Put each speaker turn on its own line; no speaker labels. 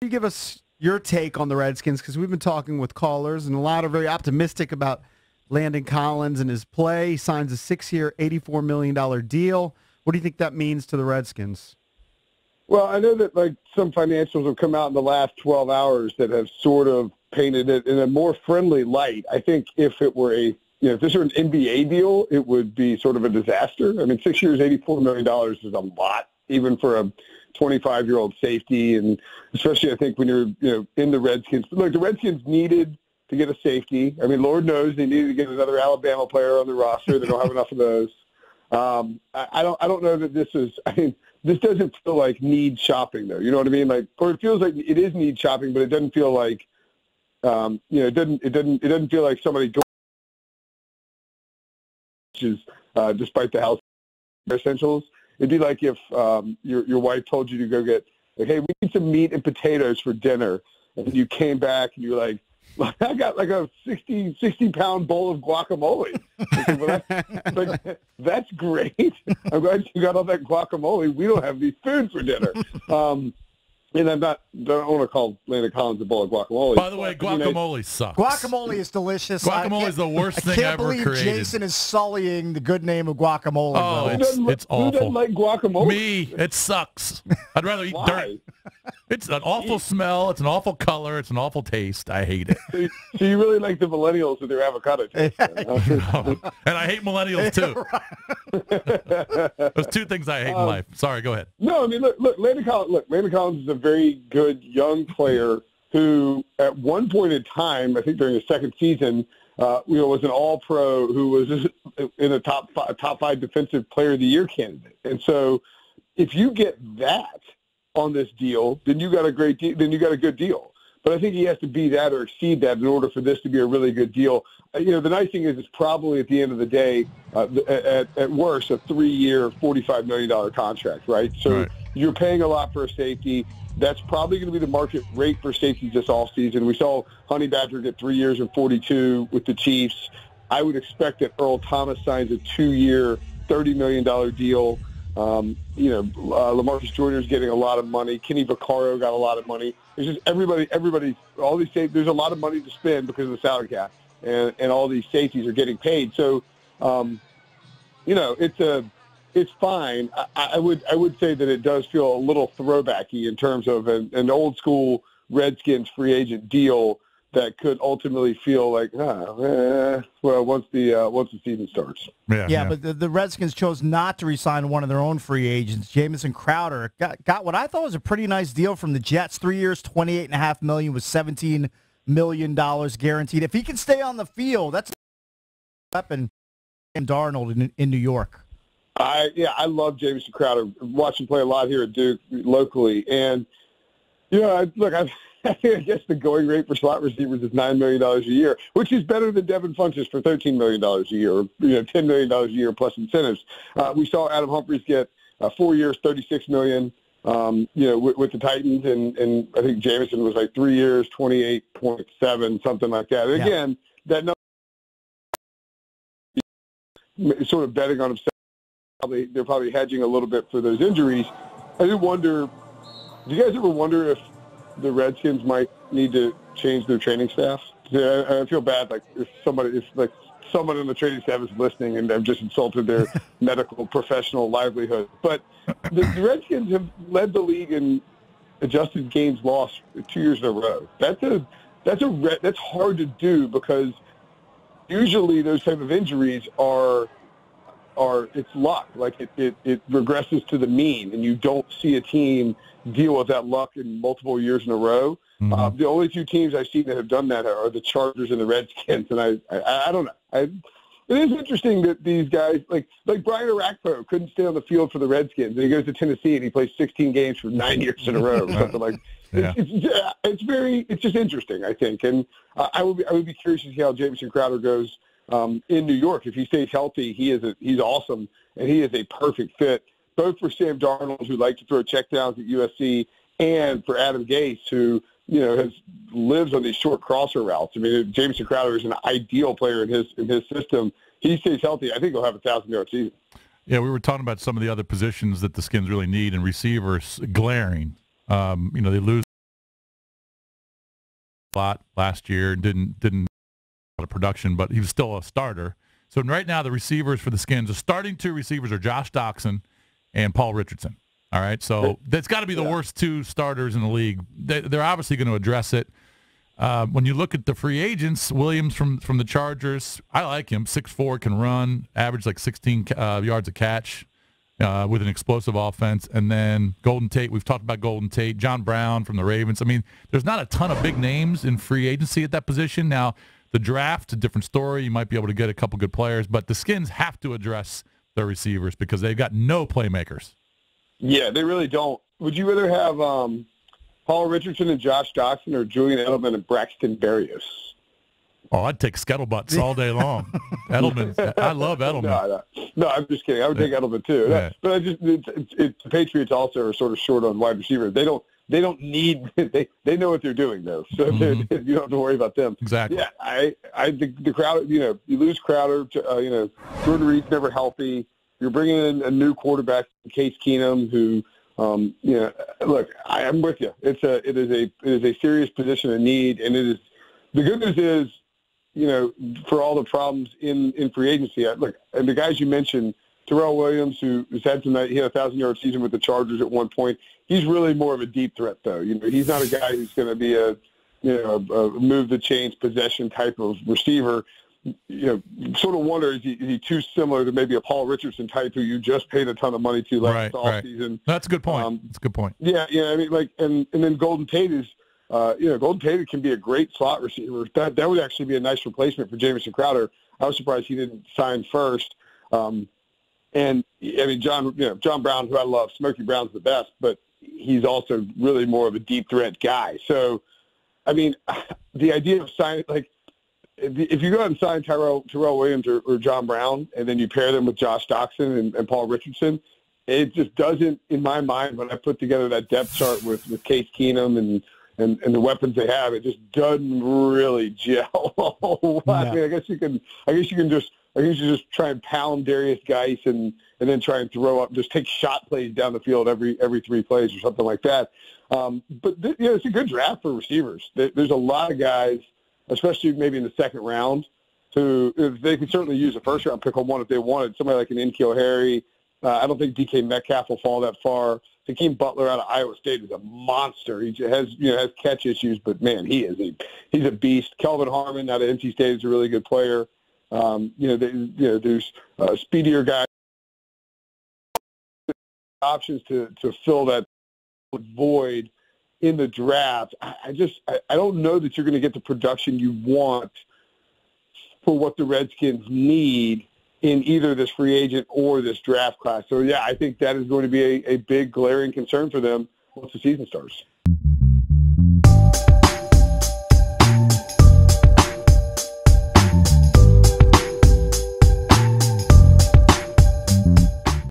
you give us your take on the Redskins? Because we've been talking with callers, and a lot are very optimistic about Landon Collins and his play. He signs a 6-year, $84 million deal. What do you think that means to the Redskins?
Well, I know that some financials have come out in the last 12 hours that have sort of painted it in a more friendly light. I think if it were if this were an NBA deal, it would be sort of a disaster. I mean, 6 years, $84 million is a lot, even for a 25-year-old safety, and especially I think when you're in the Redskins. Look, the Redskins needed to get a safety. I mean, Lord knows they needed to get another Alabama player on the roster. They don't have enough of those. I don't know that this is. I mean, this doesn't feel like need shopping, though. You know what I mean? Or it feels like it is need shopping, but it doesn't feel like it doesn't feel like somebody going, despite the health essentials. It'd be like if your wife told you to go get, hey, we need some meat and potatoes for dinner, and you came back and you're like, I got a 60-pound bowl of guacamole. Well, that's great. I'm glad you got all that guacamole. We don't have any food for dinner. And I don't want to call Landon Collins a bowl of guacamole.
By the way, guacamole sucks.
Guacamole is delicious.
Guacamole is the worst thing ever created.
I can't believe Jason is sullying the good name of guacamole.
Oh, it's awful.
Who doesn't like guacamole?
Me. It sucks. I'd rather eat dirt. It's an awful smell. It's an awful color. It's an awful taste. I hate it.
So you really like the millennials with their avocado taste.
And I hate millennials, too. There's two things I hate in life. Sorry, go ahead.
No, I mean, look, Landon Collins is a very good young player who, at one point in time, I think during his second season, was an All-Pro who was in a top five defensive player of the year candidate. And so, if you get that on this deal, then you got a great deal. Then you got a good deal. But I think he has to be that or exceed that in order for this to be a really good deal. The nice thing is it's probably at the end of the day, at worst, a 3-year, $45 million contract, right? So You're paying a lot for a safety. That's probably going to be the market rate for safeties this offseason. We saw Honey Badger get 3 years and 42 with the Chiefs. I would expect that Earl Thomas signs a 2-year, $30 million deal. LaMarcus Joyner's getting a lot of money. Kenny Vaccaro got a lot of money. It's just everybody, all these safeties, there's a lot of money to spend because of the salary cap, and all these safeties are getting paid. So, it's fine. I would say that it does feel a little throwbacky in terms of an old school Redskins free agent deal that could ultimately feel like, once the season starts.
Yeah, but the Redskins chose not to re-sign one of their own free agents. Jamison Crowder got what I thought was a pretty nice deal from the Jets. 3 years, $28.5 million with $17 million guaranteed. If he can stay on the field, that's a weapon. And Darnold in New York.
I love Jamison Crowder. Watched him play a lot here at Duke locally, and I guess the going rate for slot receivers is $9 million a year, which is better than Devin Funchess for $13 million a year, or $10 million a year plus incentives. We saw Adam Humphries get 4 years, $36 million, with the Titans, and I think Jamison was like 3 years, 28.7, something like that. And again, that number is sort of betting on himself. They're probably hedging a little bit for those injuries. I do wonder. Do you guys ever wonder if the Redskins might need to change their training staff? I feel bad, if someone in the training staff is listening and I've just insulted their medical professional livelihood. But the Redskins have led the league in adjusted games lost 2 years in a row. That's hard to do because usually those type of injuries are it's luck. It regresses to the mean, and you don't see a team deal with that luck in multiple years in a row. Mm-hmm. The only two teams I've seen that have done that are the Chargers and the Redskins, and I don't know. It is interesting that these guys, like Brian Orakpo, couldn't stay on the field for the Redskins, and he goes to Tennessee and he plays 16 games for 9 years in a row, or something like. Yeah. It's just interesting, I think, and I would be curious to see how Jamison Crowder goes in New York. If he stays healthy, he's awesome, and he is a perfect fit, both for Sam Darnold, who likes to throw checkdowns at USC, and for Adam Gase, who lives on these short crosser routes. I mean, Jamison Crowder is an ideal player in his system. He stays healthy, I think he'll have a 1,000-yard season.
Yeah, we were talking about some of the other positions that the Skins really need, and receivers glaring. They lose a lot last year and didn't a lot of production, but he was still a starter. So right now the receivers for the Skins, the starting two receivers are Josh Doxson and Paul Richardson. All right, so that's got to be the worst two starters in the league. They're obviously going to address it. When you look at the free agents, Williams from the Chargers, I like him. 6'4", can run, average like 16 yards a catch with an explosive offense. And then Golden Tate, we've talked about Golden Tate. John Brown from the Ravens. I mean, there's not a ton of big names in free agency at that position. Now, the draft, a different story. You might be able to get a couple good players, but the Skins have to address their receivers because they've got no playmakers. Yeah,
they really don't. Would you rather have Paul Richardson and Josh Doxson or Julian Edelman and Braxton Berrios?
Oh, I'd take Skettlebutt all day long. Edelman, I love Edelman.
No, I'm just kidding. I would take Edelman too. Yeah. But the Patriots also are sort of short on wide receiver. They don't need. They know what they're doing though, so you don't have to worry about them.
Exactly.
Yeah, I think the Crowder. You lose Crowder. Jordan Reed's never healthy. You're bringing in a new quarterback, Case Keenum, who, look, I'm with you. It is a serious position of need, and it is. The good news is, for all the problems in free agency, look, and the guys you mentioned, Terrell Williams, who's had he had a 1,000-yard season with the Chargers at one point. He's really more of a deep threat, though. He's not a guy who's going to be a move the chains possession type of receiver. Sort of wonder, is he too similar to maybe a Paul Richardson type who you just paid a ton of money to last offseason?
Right. That's a good point. That's a good point.
Yeah. I mean, and then Golden Tate is, Golden Tate can be a great slot receiver. That would actually be a nice replacement for Jamison Crowder. I was surprised he didn't sign first. And I mean, John Brown, who I love, Smokey Brown's the best, but he's also really more of a deep threat guy. So, I mean, the idea of signing if you go out and sign Terrell Williams or John Brown, and then you pair them with Josh Doxson and Paul Richardson, it just doesn't, in my mind, when I put together that depth chart with Case Keenum and the weapons they have, it just doesn't really gel. I mean, I guess you can just try and pound Darius Geis and then try and throw up, just take shot plays down the field every 3 plays or something like that. But it's a good draft for receivers. There's a lot of guys, especially maybe in the second round, who they could certainly use a first-round pick on one if they wanted. Somebody like an N'Keal Harry. I don't think DK Metcalf will fall that far. Hakeem Butler out of Iowa State is a monster. He has catch issues, but man, he's a beast. Kelvin Harmon out of NC State is a really good player. There's speedier guys, options to fill that void in the draft. I don't know that you're going to get the production you want for what the Redskins need in either this free agent or this draft class. So, yeah, I think that is going to be a big glaring concern for them once the season starts.